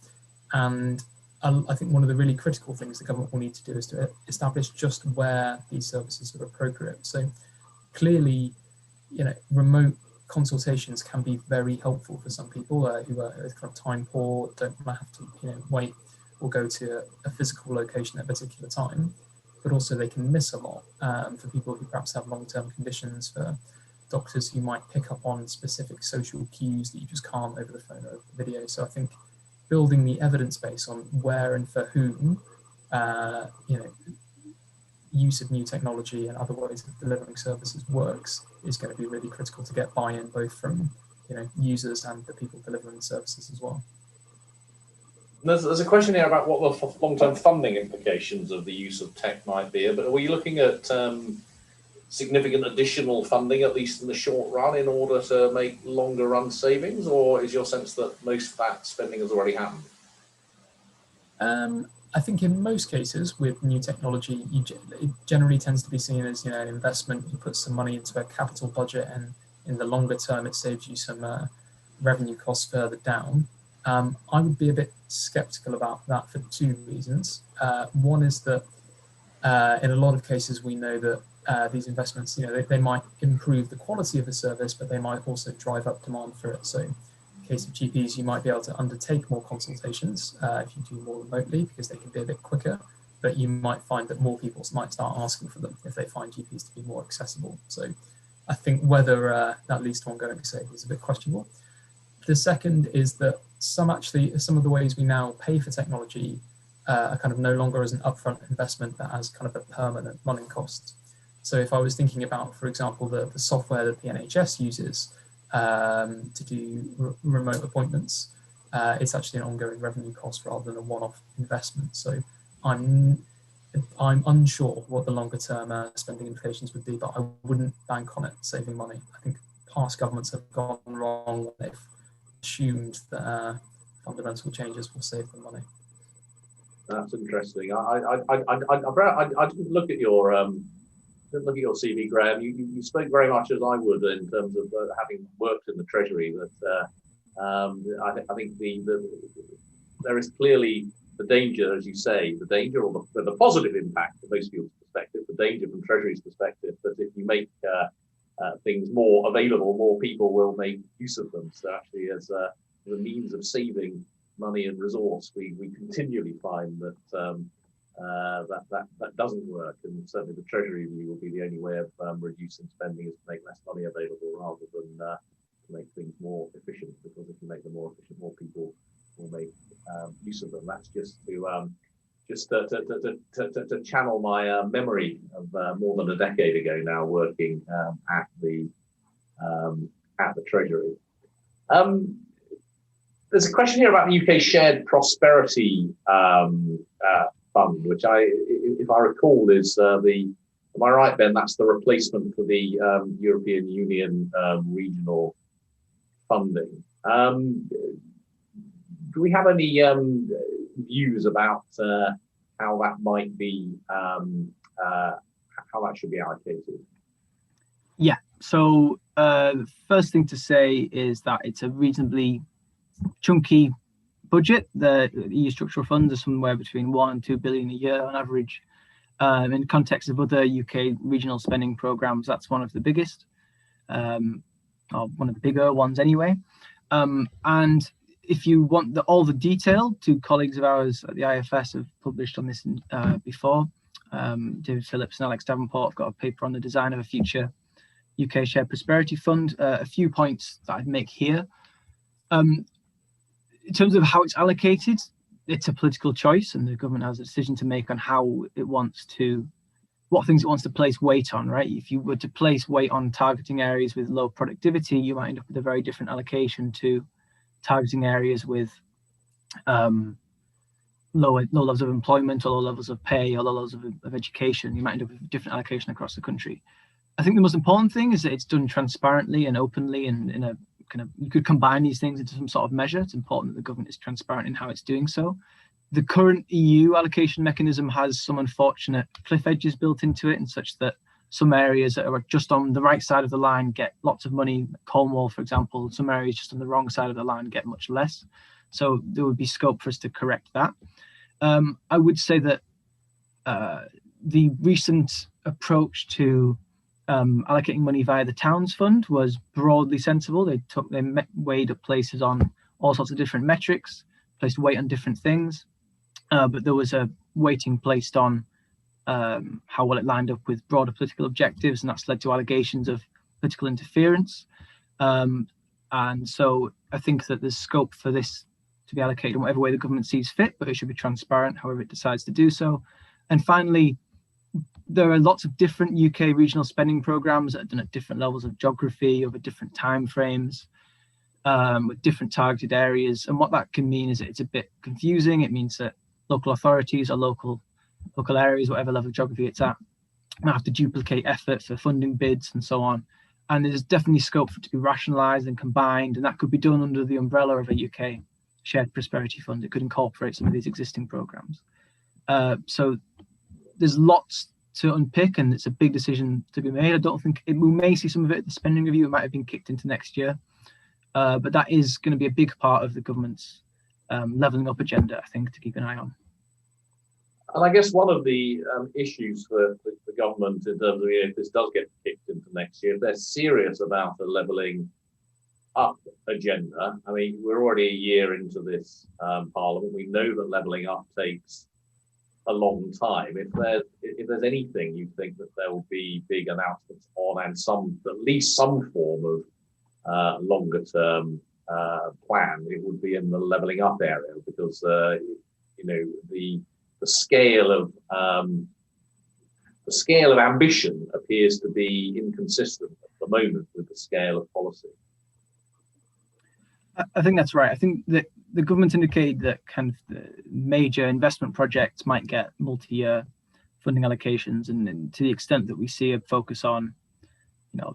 And I think one of the really critical things the government will need to do is to establish just where these services are appropriate. So clearly, remote consultations can be very helpful for some people who are kind of time poor, don't have to wait or go to a physical location at a particular time, but also they can miss a lot for people who perhaps have long-term conditions, for doctors who might pick up on specific social cues that you just can't over the phone or over video. So I think building the evidence base on where and for whom use of new technology and other ways of delivering services works is going to be really critical to get buy-in, both from users and the people delivering the services as well. There's a question here about what the long-term funding implications of the use of tech might be, but are you looking at significant additional funding, at least in the short run, in order to make longer run savings, or is your sense that most of that spending has already happened? I think in most cases with new technology, it generally tends to be seen as an investment. You put some money into a capital budget, and in the longer term, it saves you some revenue costs further down. I would be a bit skeptical about that for two reasons. One is that in a lot of cases, we know that these investments, they might improve the quality of the service, but they might also drive up demand for it. So in the case of GPs, you might be able to undertake more consultations if you do more remotely, because they can be a bit quicker, but you might find that more people might start asking for them if they find GPs to be more accessible. So I think whether that leads to ongoing savings is a bit questionable. The second is that some of the ways we now pay for technology are kind of no longer as an upfront investment, but as kind of a permanent running cost. So if I was thinking about, for example, the software that the NHS uses to do remote appointments, it's actually an ongoing revenue cost rather than a one-off investment. So I'm unsure what the longer term spending implications would be, but I wouldn't bank on it saving money. I think past governments have gone wrong when they've assumed that fundamental changes will save them money. That's interesting. I didn't look at your CV, Graham. You spoke very much as I would in terms of having worked in the Treasury. That I think there is clearly the danger, as you say, the danger or the positive impact from most people's perspective, the danger from Treasury's perspective, that if you make things more available, more people will make use of them. So actually, as a means of saving money and resource, we continually find that that doesn't work, and certainly the Treasury view will be the only way of reducing spending is to make less money available rather than to make things more efficient, because if you make them more efficient, more people will make use of them. That's just to channel my memory of more than a decade ago now working at the Treasury. There's a question here about the UK Shared Prosperity Fund, which if I recall, is am I right, Ben? That's the replacement for the European Union regional funding. Do we have any views about how that might be, how that should be allocated? Yeah, so the first thing to say is that it's a reasonably chunky budget. The EU structural funds are somewhere between 1 and 2 billion a year on average. In the context of other UK regional spending programs, that's one of the biggest, or one of the bigger ones anyway. And if you want all the detail, two colleagues of ours at the IFS have published on this before. David Phillips and Alex Davenport have got a paper on the design of a future UK Shared Prosperity Fund. A few points that I'd make here. In terms of how it's allocated, it's a political choice, and the government has a decision to make on how it wants to, what things it wants to place weight on, right? If you were to place weight on targeting areas with low productivity, you might end up with a very different allocation to targeting areas with low levels of employment, or low levels of pay, or low levels of education. You might end up with different allocation across the country. I think the most important thing is that it's done transparently and openly, and in a kind of, you could combine these things into some sort of measure. It's important that the government is transparent in how it's doing so. The current EU allocation mechanism has some unfortunate cliff edges built into it, and such that some areas that are just on the right side of the line get lots of money. Cornwall, for example, some areas just on the wrong side of the line get much less. So there would be scope for us to correct that. I would say that the recent approach to allocating money via the Towns Fund was broadly sensible. They weighed up places on all sorts of different metrics, placed weight on different things, but there was a weighting placed on how well it lined up with broader political objectives, and that's led to allegations of political interference. And so I think that there's scope for this to be allocated in whatever way the government sees fit, but it should be transparent however it decides to do so. And finally, there are lots of different UK regional spending programmes that are done at different levels of geography, over different time frames, with different targeted areas. And what that can mean is that it's a bit confusing. It means that local authorities or local areas, whatever level of geography it's at, might have to duplicate effort for funding bids and so on. And there's definitely scope for it to be rationalised and combined, and that could be done under the umbrella of a UK shared prosperity fund. It could incorporate some of these existing programmes. So there's lots to unpick, and it's a big decision to be made. I don't think we may see some of it at the spending review. It might have been kicked into next year, but that is going to be a big part of the government's levelling up agenda, I think, to keep an eye on. And I guess one of the issues for the government in terms of, if this does get kicked into next year, if they're serious about the levelling up agenda. I mean, we're already a year into this parliament. We know that levelling up takes a long time. If there's anything you think that there will be big announcements on, and at least some form of longer term plan, it would be in the levelling up area, because the scale of ambition appears to be inconsistent at the moment with the scale of policy. I think that's right. I think that the government indicated that kind of the major investment projects might get multi-year funding allocations, and to the extent that we see a focus on,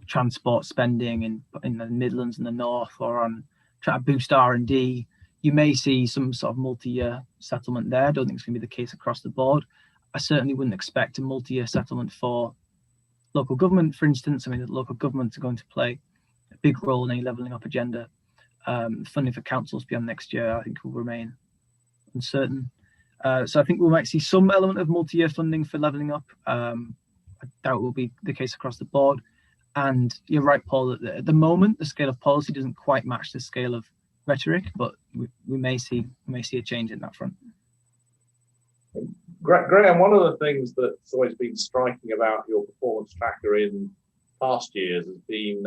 transport spending in the Midlands and the North, or on trying to boost R&D, you may see some sort of multi-year settlement there. I don't think it's going to be the case across the board. I certainly wouldn't expect a multi-year settlement for local government, for instance. I mean, the local governments are going to play a big role in a levelling up agenda. Funding for councils beyond next year, I think, will remain uncertain. So I think we might see some element of multi-year funding for levelling up. I doubt it will be the case across the board. And you're right, Paul, that at the moment, the scale of policy doesn't quite match the scale of rhetoric, but we may see a change in that front. Graham, one of the things that's always been striking about your performance tracker in past years has been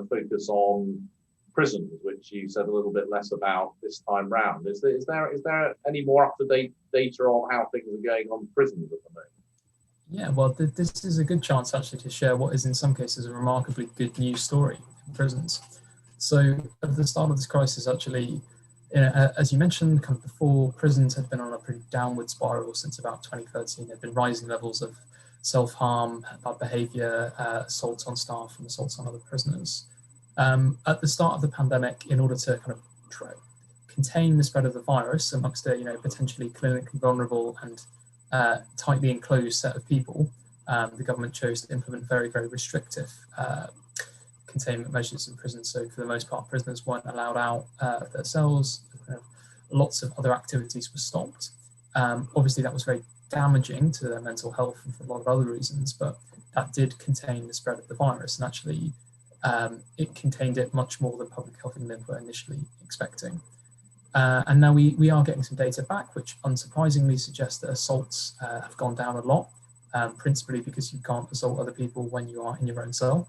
focus on prisons, which you said a little bit less about this time round. Is there any more up-to-date data on how things are going on prisons at the moment? Yeah, well, this is a good chance actually to share what is in some cases a remarkably good news story in prisons. So at the start of this crisis, actually, as you mentioned, kind of before, prisons had been on a pretty downward spiral since about 2013. There had been rising levels of self-harm, bad behaviour, assaults on staff and assaults on other prisoners. At the start of the pandemic, in order to kind of contain the spread of the virus amongst a potentially clinically vulnerable and tightly enclosed set of people, the government chose to implement very, very restrictive containment measures in prisons. So for the most part, prisoners weren't allowed out of their cells. Lots of other activities were stopped. Obviously, that was very damaging to their mental health and for a lot of other reasons, but that did contain the spread of the virus, and actually it contained it much more than Public Health England were initially expecting. And now we are getting some data back, which unsurprisingly suggests that assaults have gone down a lot, principally because you can't assault other people when you are in your own cell.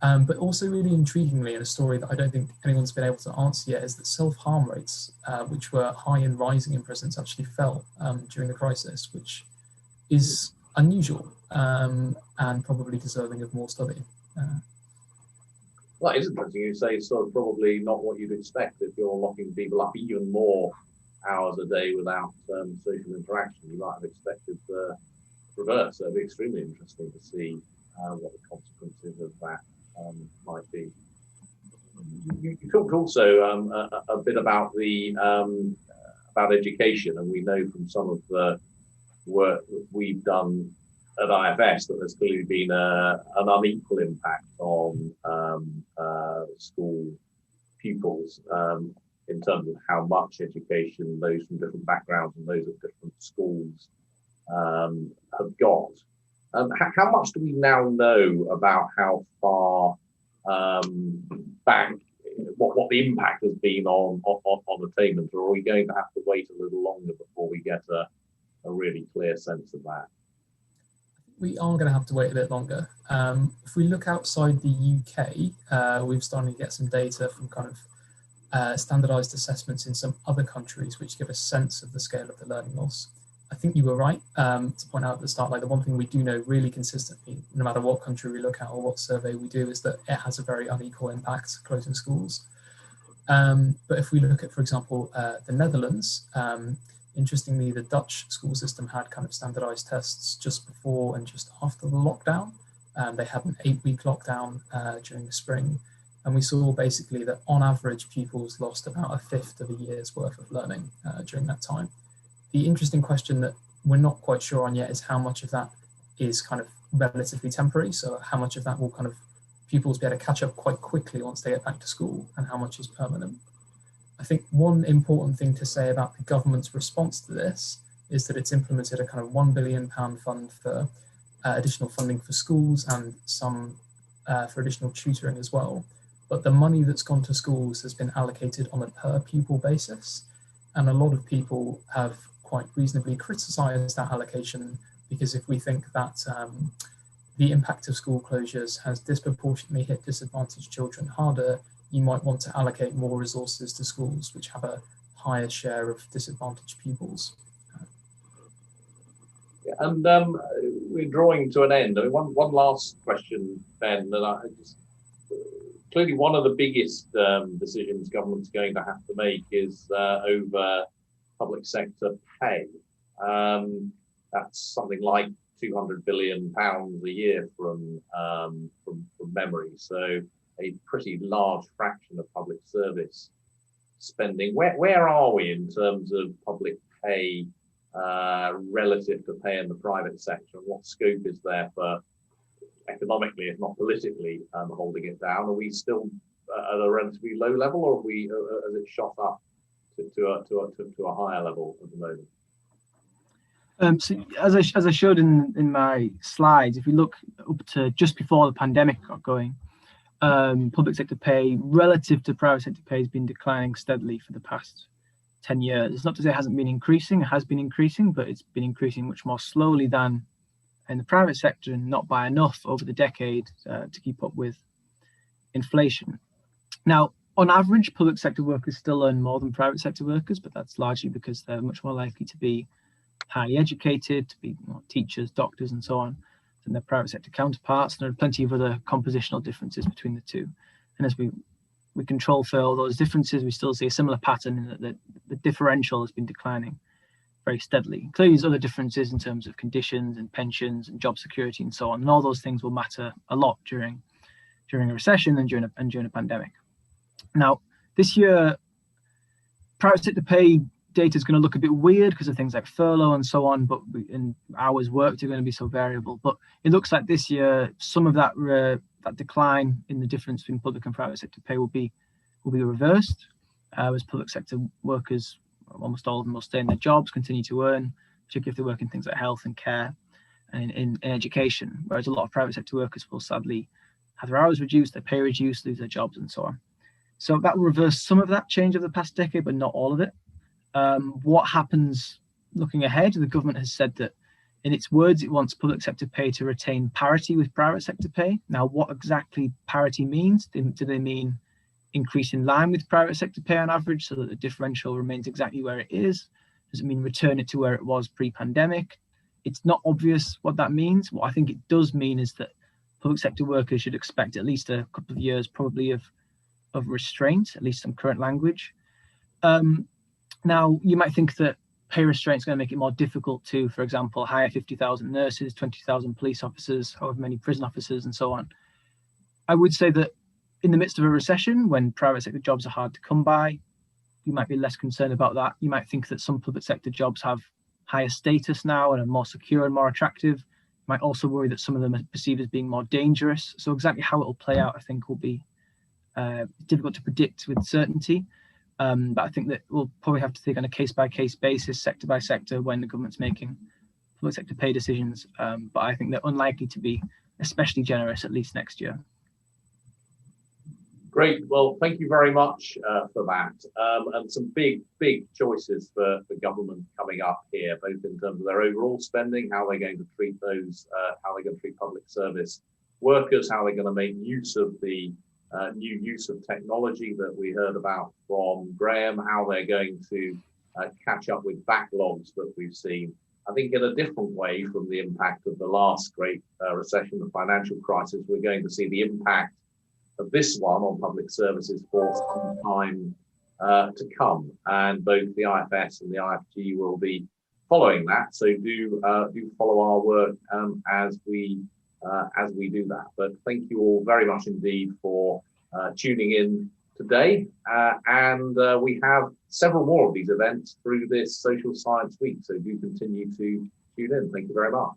But also really intriguingly, in a story that I don't think anyone's been able to answer yet, is that self-harm rates, which were high and rising in prisons, actually fell during the crisis, which is unusual and probably deserving of more study. Well, it is interesting you say, sort of probably not what you'd expect if you're locking people up even more hours a day without social interaction. You might have expected the reverse. So it'd be extremely interesting to see what the consequences of that might be. You talked also a bit about the about education, and we know from some of the work that we've done at IFS that there's clearly been an unequal impact on school pupils in terms of how much education those from different backgrounds and those at different schools have got. How much do we now know about how far back, what the impact has been on attainment, or are we going to have to wait a little longer before we get a really clear sense of that? We are going to have to wait a bit longer. If we look outside the UK, we've started to get some data from kind of standardized assessments in some other countries, which give a sense of the scale of the learning loss. I think you were right to point out at the start, like the one thing we do know really consistently, no matter what country we look at or what survey we do, is that it has a very unequal impact closing schools. But if we look at, for example, the Netherlands, interestingly, the Dutch school system had kind of standardized tests just before and just after the lockdown. They had an 8-week lockdown during the spring. And we saw basically that on average, pupils lost about a fifth of a year's worth of learning during that time. The interesting question that we're not quite sure on yet is how much of that is kind of relatively temporary. So how much of that will kind of pupils be able to catch up quite quickly once they get back to school, and how much is permanent. I think one important thing to say about the government's response to this is that it's implemented a kind of £1 billion fund for additional funding for schools and some for additional tutoring as well. But the money that's gone to schools has been allocated on a per pupil basis. And a lot of people have quite reasonably criticised that allocation, because if we think that the impact of school closures has disproportionately hit disadvantaged children harder, you might want to allocate more resources to schools which have a higher share of disadvantaged pupils. Yeah, and we're drawing to an end. I mean, one last question, Ben, that I just clearly one of the biggest decisions government's going to have to make is over public sector pay. That's something like £200 billion a year from memory. So a pretty large fraction of public service spending. Where are we in terms of public pay relative to pay in the private sector, and what scope is there for economically, if not politically, holding it down? Are we still at a relatively low level, or has it shot up to a higher level at the moment? So as I showed in my slides, if we look up to just before the pandemic got going, public sector pay relative to private sector pay has been declining steadily for the past 10 years. It's not to say it hasn't been increasing, it has been increasing, but it's been increasing much more slowly than in the private sector, and not by enough over the decade to keep up with inflation. Now, on average, public sector workers still earn more than private sector workers, but that's largely because they're much more likely to be highly educated, to be teachers, doctors, and so on, than their private sector counterparts. There are plenty of other compositional differences between the two. And as we control for all those differences, we still see a similar pattern in that the differential has been declining very steadily. Clearly, there's other differences in terms of conditions and pensions and job security and so on. And all those things will matter a lot during a recession and during a pandemic. Now, this year, private sector pay data is going to look a bit weird because of things like furlough and so on, but in hours worked are going to be so variable. But it looks like this year, some of that decline in the difference between public and private sector pay will be reversed, as public sector workers, almost all of them, will stay in their jobs, continue to earn, particularly if they work in things like health and care and in education, whereas a lot of private sector workers will sadly have their hours reduced, their pay reduced, lose their jobs and so on. So that will reverse some of that change of the past decade, but not all of it. What happens looking ahead? The government has said that, in its words, it wants public sector pay to retain parity with private sector pay. Now, what exactly parity means? Do they mean increase in line with private sector pay on average so that the differential remains exactly where it is? Does it mean return it to where it was pre-pandemic? It's not obvious what that means. What I think it does mean is that public sector workers should expect at least a couple of years probably of restraint, at least some current language. Now, you might think that pay restraint is going to make it more difficult to, for example, hire 50,000 nurses, 20,000 police officers, however many prison officers, and so on. I would say that in the midst of a recession, when private sector jobs are hard to come by, you might be less concerned about that. You might think that some public sector jobs have higher status now and are more secure and more attractive. You might also worry that some of them are perceived as being more dangerous. So exactly how it will play out, I think, will be difficult to predict with certainty. But I think that we'll probably have to take on a case-by-case basis, sector by sector, when the government's making public sector pay decisions. But I think they're unlikely to be especially generous, at least next year. Great. Well, thank you very much for that. And some big choices for government coming up here, both in terms of their overall spending, how they're going to treat those, how they're going to treat public service workers, how they're going to make use of the new use of technology that we heard about from Graham, how they're going to catch up with backlogs that we've seen. I think in a different way from the impact of the last great recession, the financial crisis, we're going to see the impact of this one on public services for some time to come, and both the IFS and the IFG will be following that. So do follow our work as we do that. But thank you all very much indeed for tuning in today, and we have several more of these events through this Social Science Week. So do continue to tune in. Thank you very much.